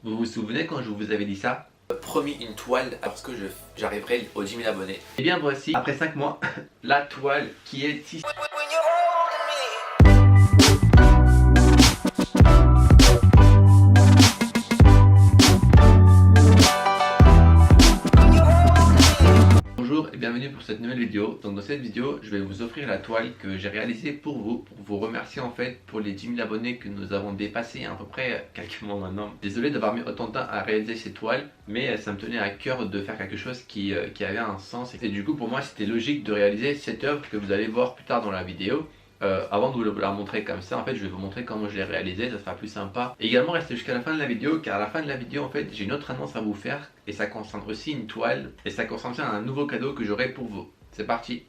Vous vous souvenez quand je vous avais dit ça? Promis une toile parce que j'arriverai aux 10 000 abonnés. Et bien voici, après 5 mois, la toile qui est ici. Bonjour et bienvenue pour cette nouvelle vidéo. Donc dans cette vidéo, je vais vous offrir la toile que j'ai réalisée pour vous remercier en fait pour les 10 000 abonnés que nous avons dépassés à peu près quelques mois maintenant. Désolé d'avoir mis autant de temps à réaliser ces toiles, mais ça me tenait à cœur de faire quelque chose qui avait un sens. Et du coup pour moi c'était logique de réaliser cette œuvre que vous allez voir plus tard dans la vidéo. Avant de vous la montrer comme ça, en fait je vais vous montrer comment je l'ai réalisé, ça sera plus sympa. Et également restez jusqu'à la fin de la vidéo, car à la fin de la vidéo en fait j'ai une autre annonce à vous faire, et ça concerne aussi une toile, et ça concerne aussi un nouveau cadeau que j'aurai pour vous. C'est parti.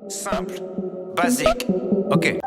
Simple, basique, ok.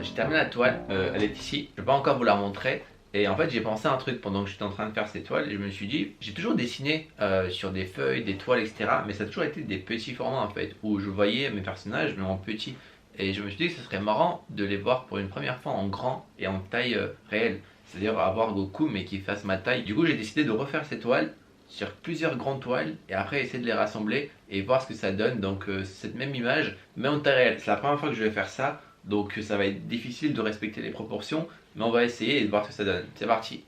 j'ai terminé la toile, elle est ici, je vais pas encore vous la montrer. Et en fait j'ai pensé à un truc pendant que j'étais en train de faire ces toiles et je me suis dit, j'ai toujours dessiné sur des feuilles, des toiles, etc. Mais ça a toujours été des petits formats en fait, où je voyais mes personnages mais en petit. Et je me suis dit que ce serait marrant de les voir pour une première fois en grand et en taille réelle. C'est-à-dire avoir Goku mais qui fasse ma taille. Du coup j'ai décidé de refaire ces toiles sur plusieurs grandes toiles et après essayer de les rassembler et voir ce que ça donne. Donc cette même image mais en taille réelle. C'est la première fois que je vais faire ça. Donc ça va être difficile de respecter les proportions, mais on va essayer et de voir ce que ça donne. C'est parti.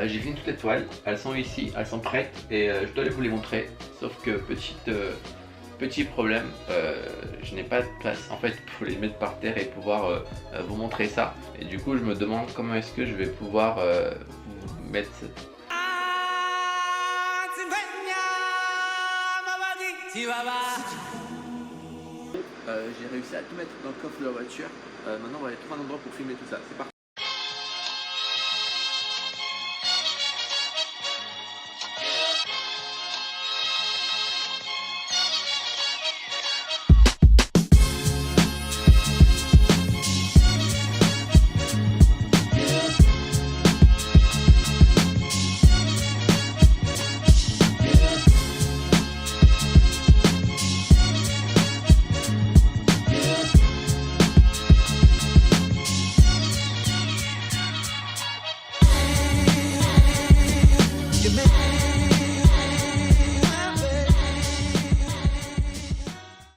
J'ai fini toutes les toiles, elles sont ici, elles sont prêtes et je dois vous les montrer. Sauf que petit problème, je n'ai pas de place en fait pour les mettre par terre et pouvoir vous montrer ça. Et du coup je me demande comment est-ce que je vais pouvoir vous mettre j'ai réussi à tout mettre dans le coffre de la voiture. Maintenant on va aller trouver un endroit pour filmer tout ça. C'est parti.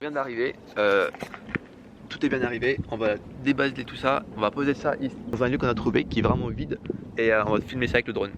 Vient d'arriver, tout est bien arrivé, on va débaser tout ça, on va poser ça ici dans un lieu qu'on a trouvé qui est vraiment vide et on va filmer ça avec le drone.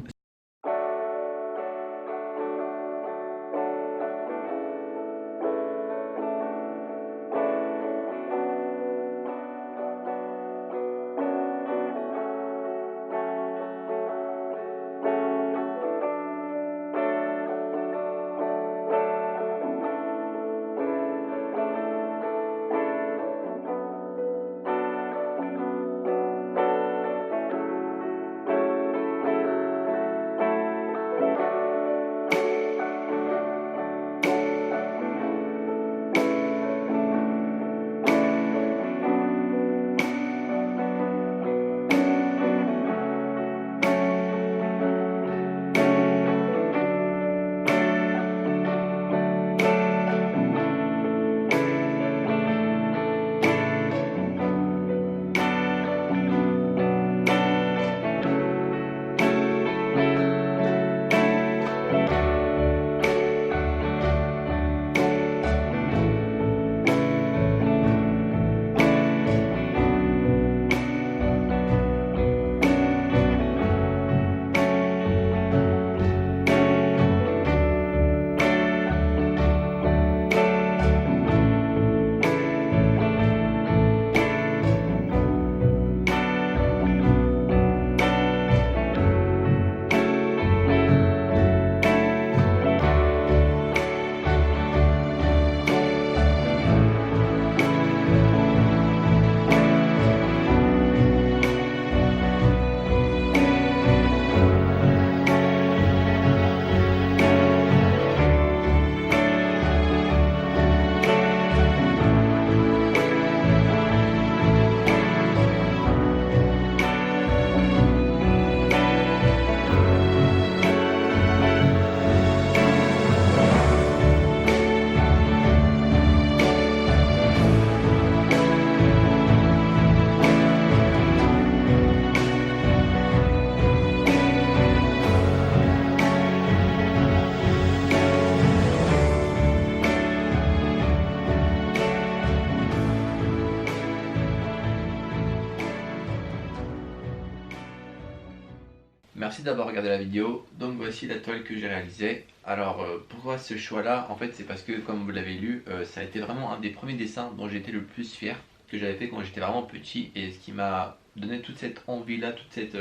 Merci d'avoir regardé la vidéo. Donc voici la toile que j'ai réalisée. Alors pourquoi ce choix là? En fait c'est parce que comme vous l'avez lu, ça a été vraiment un des premiers dessins dont j'étais le plus fier, que j'avais fait quand j'étais vraiment petit, et ce qui m'a donné toute cette envie là, toute cette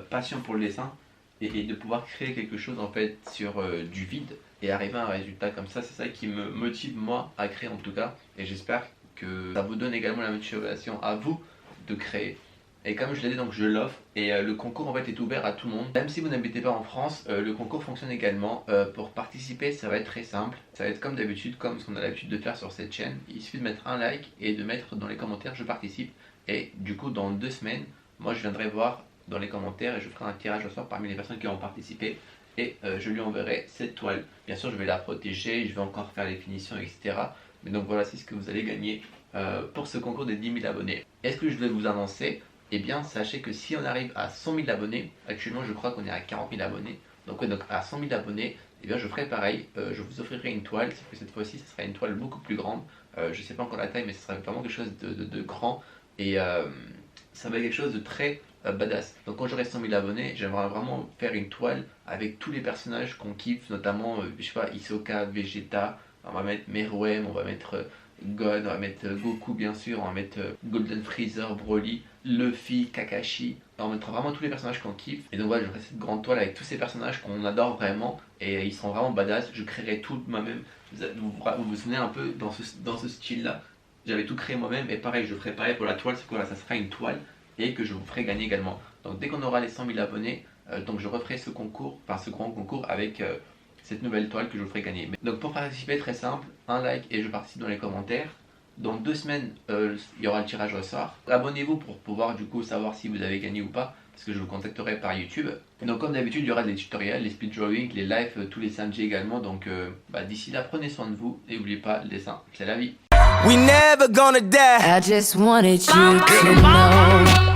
passion pour le dessin, et de pouvoir créer quelque chose en fait sur du vide et arriver à un résultat comme ça, c'est ça qui me motive moi à créer en tout cas, et j'espère que ça vous donne également la motivation à vous de créer. Et comme je l'ai dit, donc je l'offre, et le concours en fait est ouvert à tout le monde. Même si vous n'habitez pas en France, le concours fonctionne également. Pour participer, ça va être très simple. Ça va être comme d'habitude, comme ce qu'on a l'habitude de faire sur cette chaîne. Il suffit de mettre un like et de mettre dans les commentaires je participe. Et du coup dans 2 semaines, moi je viendrai voir dans les commentaires et je ferai un tirage au sort parmi les personnes qui ont participé. Et je lui enverrai cette toile. Bien sûr je vais la protéger, je vais encore faire les finitions, etc. Mais donc voilà, c'est ce que vous allez gagner pour ce concours des 10 000 abonnés. Est-ce que je vais vous annoncer? Eh bien sachez que si on arrive à 100 000 abonnés, actuellement je crois qu'on est à 40 000 abonnés, donc, ouais, donc à 100 000 abonnés, eh bien je ferai pareil, je vous offrirai une toile, sauf que cette fois-ci ce sera une toile beaucoup plus grande, je sais pas encore la taille mais ce sera vraiment quelque chose de grand, et ça va être quelque chose de très badass. Donc quand j'aurai 100 000 abonnés, j'aimerais vraiment faire une toile avec tous les personnages qu'on kiffe, notamment je sais pas, Hisoka, Vegeta, on va mettre Meruem, on va mettre God, on va mettre Goku bien sûr, on va mettre Golden Freezer, Broly, Luffy, Kakashi, on mettra vraiment tous les personnages qu'on kiffe. Et donc voilà, je ferai cette grande toile avec tous ces personnages qu'on adore vraiment, et ils sont vraiment badass. Je créerai tout moi-même. Vous souvenez un peu dans ce style là, j'avais tout créé moi-même, et pareil je ferai pareil pour la toile, c'est quoi là, ça sera une toile et que je vous ferai gagner également. Donc dès qu'on aura les 100 000 abonnés, donc je referai ce concours, enfin ce grand concours avec cette nouvelle toile que je vous ferai gagner. Donc pour participer, très simple, un like et je participe dans les commentaires. Dans 2 semaines, il y aura le tirage au sort. Abonnez-vous pour pouvoir du coup savoir si vous avez gagné ou pas, parce que je vous contacterai par YouTube. Donc comme d'habitude, il y aura des tutoriels, les speed drawing, les lives tous les samedis également. Donc d'ici là, prenez soin de vous et n'oubliez pas, le dessin, c'est la vie. We never gonna die. I just wanted you to know